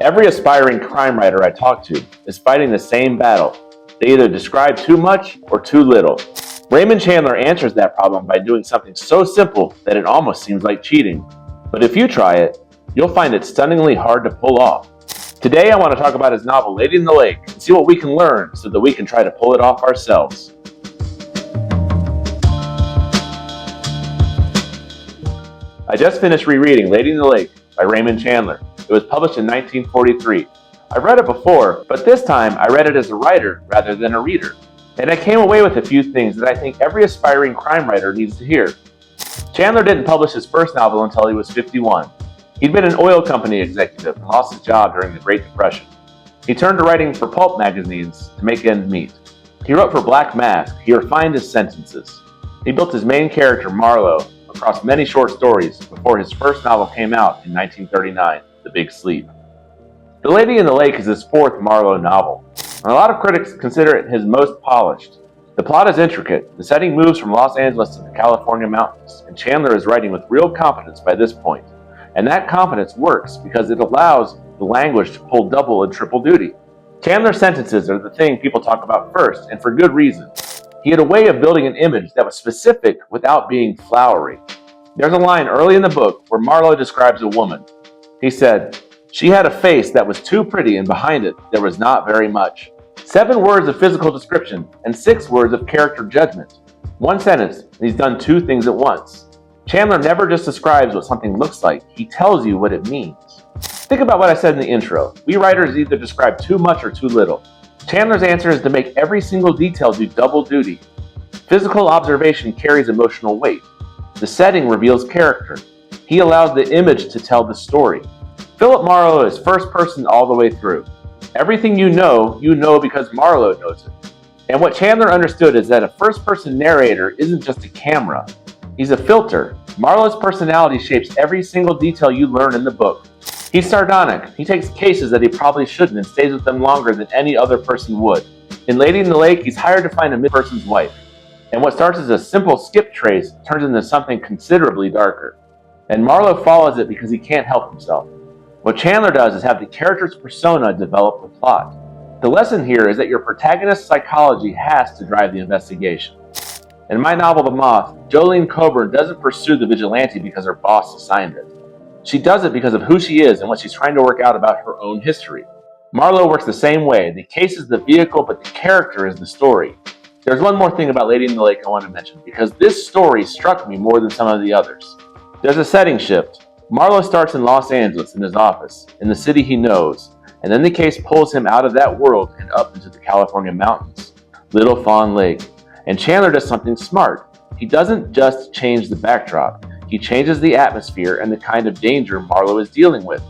Every aspiring crime writer I talk to is fighting the same battle. They either describe too much or too little. Raymond Chandler answers that problem by doing something so simple that it almost seems like cheating. But if you try it, you'll find it stunningly hard to pull off. Today I want to talk about his novel Lady in the Lake and see what we can learn so that we can try to pull it off ourselves. I just finished rereading Lady in the Lake by Raymond Chandler. It was published in 1943. I've read it before, but this time I read it as a writer rather than a reader. And I came away with a few things that I think every aspiring crime writer needs to hear. Chandler didn't publish his first novel until he was 51. He'd been an oil company executive and lost his job during the Great Depression. He turned to writing for pulp magazines to make ends meet. He wrote for Black Mask. He refined his sentences. He built his main character, Marlowe, across many short stories before his first novel came out in 1939, The Big Sleep. The Lady in the Lake is his fourth Marlowe novel, and a lot of critics consider it his most polished. The plot is intricate. The setting moves from Los Angeles to the California mountains, and Chandler is writing with real confidence by this point. And that confidence works because it allows the language to pull double and triple duty. Chandler's sentences are the thing people talk about first, and for good reason. He had a way of building an image that was specific without being flowery. There's a line early in the book where Marlowe describes a woman. He said, "She had a face that was too pretty, and behind it there was not very much." 7 words of physical description and 6 words of character judgment. One sentence, and he's done 2 things at once. Chandler never just describes what something looks like, he tells you what it means. Think about what I said in the intro. We writers either describe too much or too little. Chandler's answer is to make every single detail do double duty. Physical observation carries emotional weight. The setting reveals character. He allows the image to tell the story. Philip Marlowe is first person all the way through. Everything you know because Marlowe knows it. And what Chandler understood is that a first-person narrator isn't just a camera. He's a filter. Marlowe's personality shapes every single detail you learn in the book. He's sardonic. He takes cases that he probably shouldn't and stays with them longer than any other person would. In Lady in the Lake, he's hired to find a missing person's wife. And what starts as a simple skip trace turns into something considerably darker. And Marlowe follows it because he can't help himself. What Chandler does is have the character's persona develop the plot. The lesson here is that your protagonist's psychology has to drive the investigation. In my novel, The Moth, Jolene Coburn doesn't pursue the vigilante because her boss assigned it. She does it because of who she is and what she's trying to work out about her own history. Marlowe works the same way. The case is the vehicle, but the character is the story. There's one more thing about Lady in the Lake I want to mention, because this story struck me more than some of the others. There's a setting shift. Marlowe starts in Los Angeles in his office, in the city he knows, and then the case pulls him out of that world and up into the California mountains, Little Fawn Lake. And Chandler does something smart. He doesn't just change the backdrop. He changes the atmosphere and the kind of danger Marlowe is dealing with.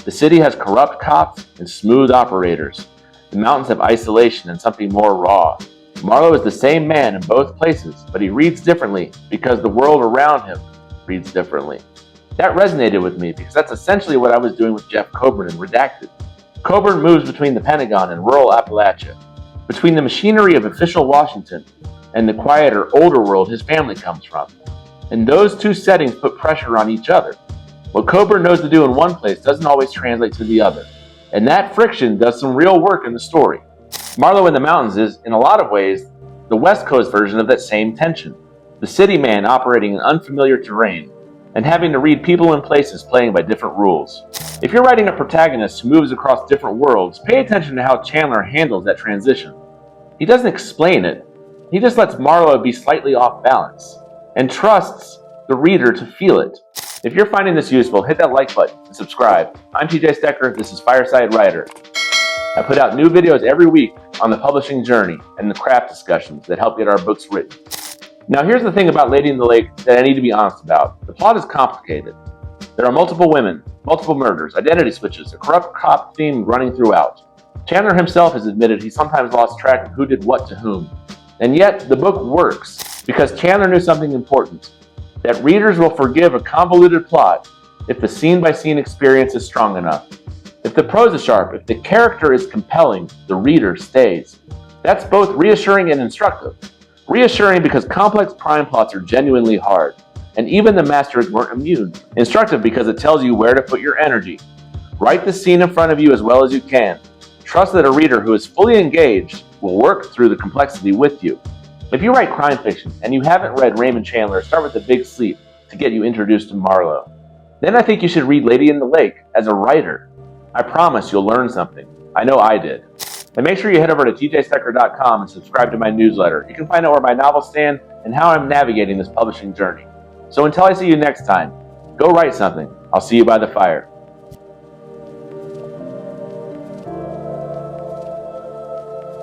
The city has corrupt cops and smooth operators. The mountains have isolation and something more raw. Marlowe is the same man in both places, but he reads differently because the world around him reads differently. That resonated with me because that's essentially what I was doing with Jeff Coburn in Redacted. Coburn moves between the Pentagon and rural Appalachia, between the machinery of official Washington and the quieter, older world his family comes from. And those 2 settings put pressure on each other. What Coburn knows to do in one place doesn't always translate to the other. And that friction does some real work in the story. Marlowe in the Mountains is, in a lot of ways, the West Coast version of that same tension. The city man operating in unfamiliar terrain and having to read people and places playing by different rules. If you're writing a protagonist who moves across different worlds, pay attention to how Chandler handles that transition. He doesn't explain it. He just lets Marlowe be slightly off balance and trusts the reader to feel it. If you're finding this useful, hit that like button and subscribe. I'm TJ Stecker, this is Fireside Writer. I put out new videos every week on the publishing journey and the craft discussions that help get our books written. Now here's the thing about Lady in the Lake that I need to be honest about. The plot is complicated. There are multiple women, multiple murders, identity switches, a corrupt cop theme running throughout. Chandler himself has admitted he sometimes lost track of who did what to whom. And yet, the book works because Chandler knew something important, that readers will forgive a convoluted plot if the scene-by-scene experience is strong enough. If the prose is sharp, if the character is compelling, the reader stays. That's both reassuring and instructive. Reassuring because complex crime plots are genuinely hard, and even the masters weren't immune. Instructive because it tells you where to put your energy. Write the scene in front of you as well as you can. Trust that a reader who is fully engaged will work through the complexity with you. If you write crime fiction and you haven't read Raymond Chandler, start with The Big Sleep to get you introduced to Marlowe. Then I think you should read Lady in the Lake as a writer. I promise you'll learn something. I know I did. And make sure you head over to tjstecker.com and subscribe to my newsletter. You can find out where my novels stand and how I'm navigating this publishing journey. So until I see you next time, go write something. I'll see you by the fire.